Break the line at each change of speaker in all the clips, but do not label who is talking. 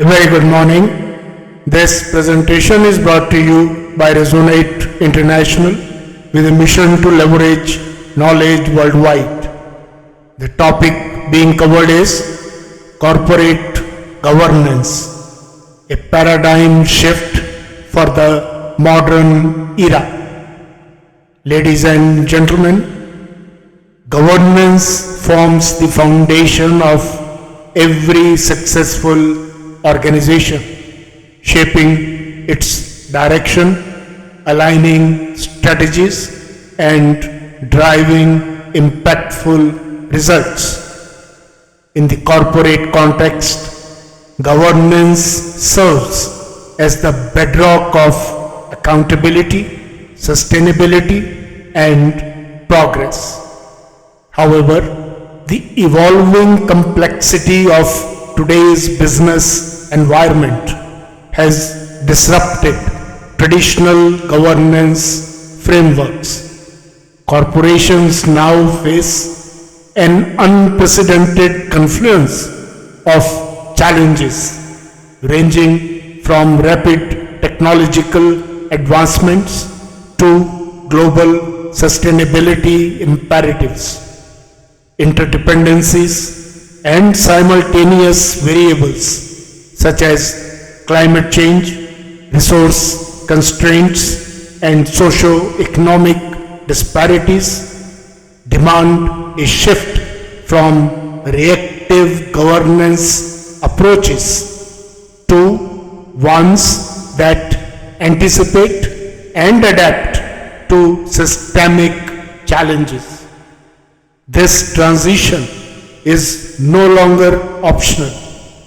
A very good morning. This presentation is brought to you by Resonate International with a mission to leverage knowledge worldwide. The topic being covered is corporate governance, a paradigm shift for the modern era. Ladies and gentlemen, governance forms the foundation of every successful organization, shaping its direction, aligning strategies, and driving impactful results. In the corporate context, governance serves as the bedrock of accountability, sustainability, and progress. However, the evolving complexity of today's business environment has disrupted traditional governance frameworks. Corporations now face an unprecedented confluence of challenges ranging from rapid technological advancements to global sustainability imperatives. Interdependencies and simultaneous variables such as climate change, resource constraints, and socio-economic disparities demand a shift from reactive governance approaches to ones that anticipate and adapt to systemic challenges. This transition is no longer optional,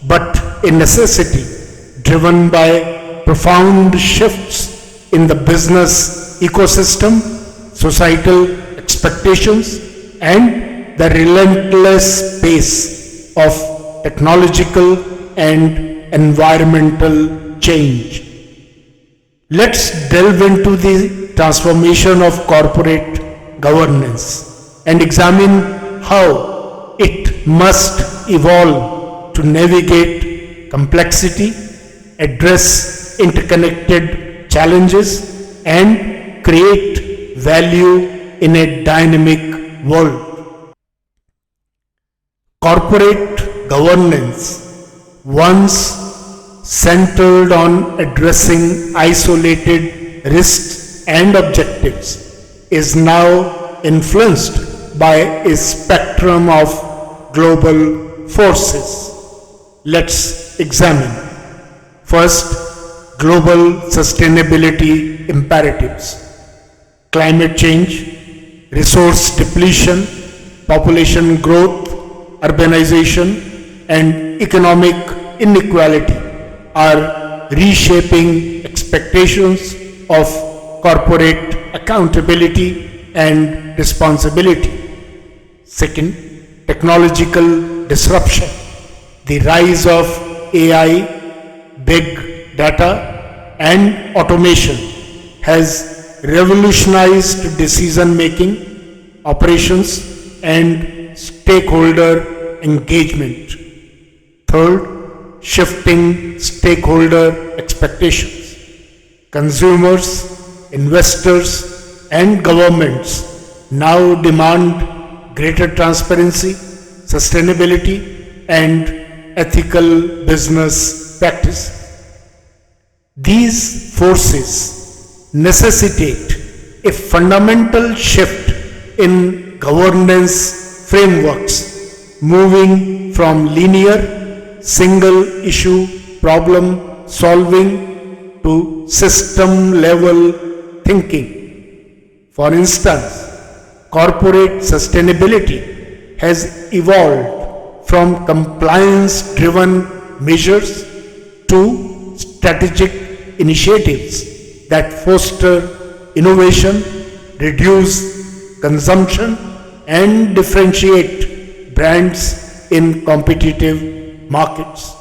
but a necessity driven by profound shifts in the business ecosystem, societal expectations, and the relentless pace of technological and environmental change. Let's delve into the transformation of corporate governance and examine how it must evolve to navigate complexity, address interconnected challenges, and create value in a dynamic world. Corporate governance, once centered on addressing isolated risks and objectives, is now influenced by a spectrum of global forces. Let's examine. First, global sustainability imperatives. Climate change, resource depletion, population growth, urbanization, and economic inequality are reshaping expectations of corporate accountability and responsibility. Second, technological disruption. The rise of AI, big data, and automation has revolutionized decision making, operations, and stakeholder engagement. Third, shifting stakeholder expectations. Consumers, investors, and governments now demand greater transparency, sustainability, and ethical business practice. These forces necessitate a fundamental shift in governance frameworks, moving from linear, single issue problem solving to system level thinking. For instance, corporate sustainability has evolved from compliance-driven measures to strategic initiatives that foster innovation, reduce consumption, and differentiate brands in competitive markets.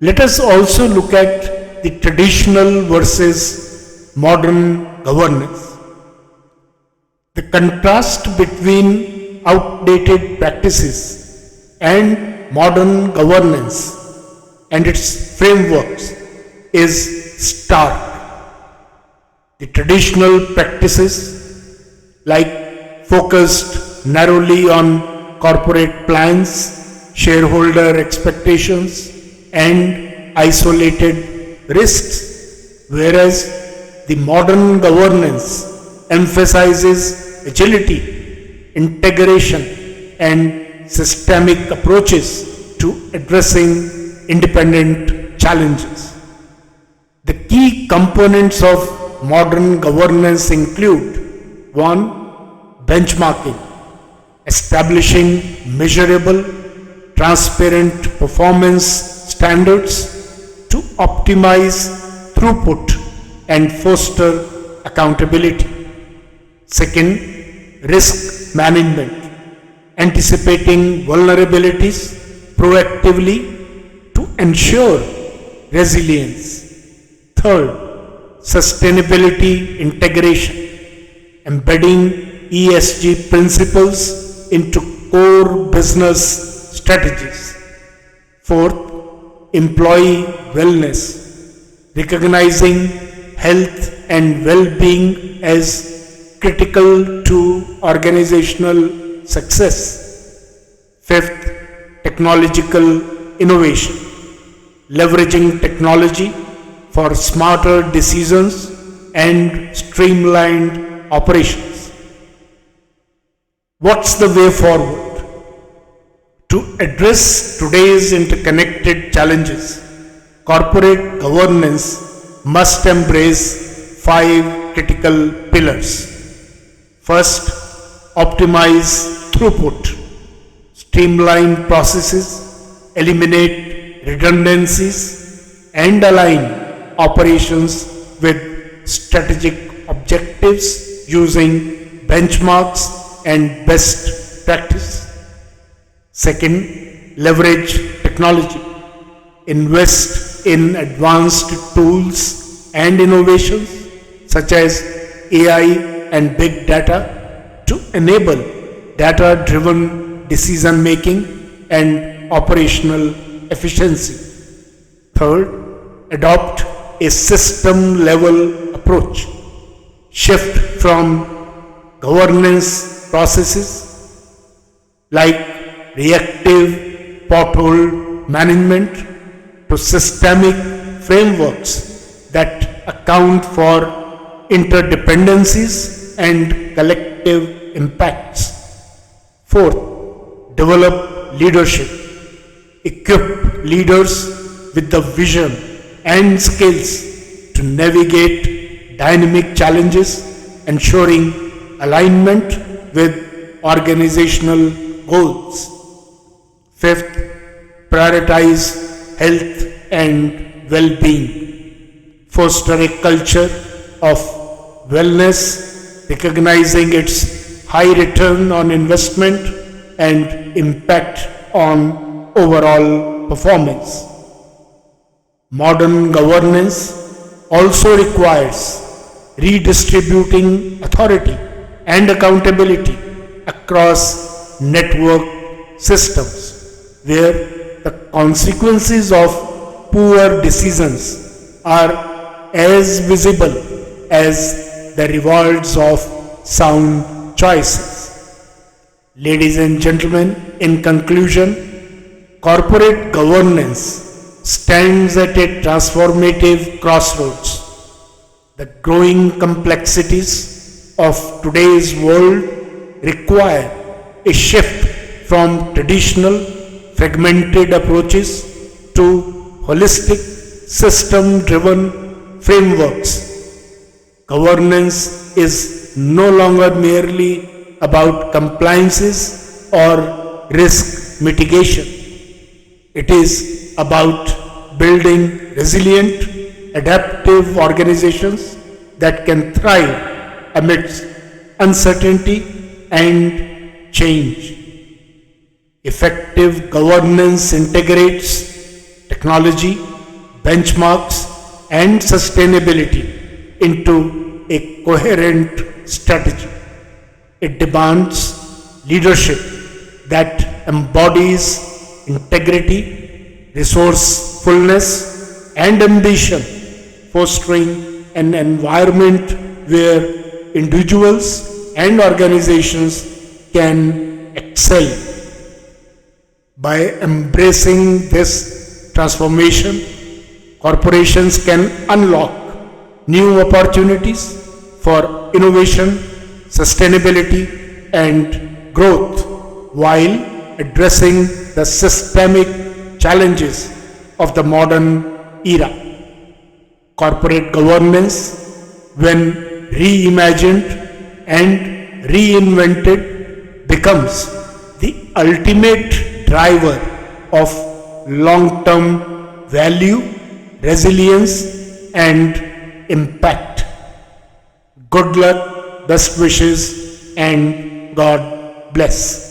Let us also look at the traditional versus modern governance. The contrast between outdated practices and modern governance and its frameworks is stark. The traditional practices, like focused narrowly on corporate plans, shareholder expectations, and isolated risks, whereas the modern governance emphasizes agility, integration, and systemic approaches to addressing independent challenges. The key components of modern governance include: 1. Benchmarking, establishing measurable, transparent performance standards to optimize throughput and foster accountability. Second, risk management, anticipating vulnerabilities proactively to ensure resilience. Third, sustainability integration, embedding ESG principles into core business strategies. Fourth, employee wellness, recognizing health and well-being as critical to organizational success. Fifth, technological innovation, leveraging technology for smarter decisions and streamlined operations. What's the way forward? To address today's interconnected challenges, corporate governance must embrace 5 critical pillars. First, optimize throughput, streamline processes, eliminate redundancies, and align operations with strategic objectives using benchmarks and best practice. Second, leverage technology. Invest in advanced tools and innovations such as AI and big data to enable data-driven decision making and operational efficiency. Third, adopt a system-level approach. Shift from governance processes like reactive pothole management to systemic frameworks that account for interdependencies and collective impacts. Fourth, develop leadership. Equip leaders with the vision and skills to navigate dynamic challenges, ensuring alignment with organizational goals. Fifth, prioritize health and well-being. Foster a culture of wellness, recognizing its high return on investment and impact on overall performance. Modern governance also requires redistributing authority and accountability across network systems, where the consequences of poor decisions are as visible as the rewards of sound choices. Ladies and gentlemen, in conclusion, corporate governance stands at a transformative crossroads. The growing complexities of today's world require a shift from traditional fragmented approaches to holistic system-driven frameworks. Governance is no longer merely about compliances or risk mitigation. It is about building resilient, adaptive organizations that can thrive amidst uncertainty and change. Effective governance integrates technology, benchmarks, and sustainability into a coherent strategy. It demands leadership that embodies integrity, resourcefulness, and ambition, fostering an environment where individuals and organizations can excel. By embracing this transformation, corporations can unlock new opportunities for innovation, sustainability, and growth while addressing the systemic challenges of the modern era. Corporate governance, when reimagined and reinvented, becomes the ultimate driver of long-term value, resilience, and impact. Good luck, best wishes, and God bless.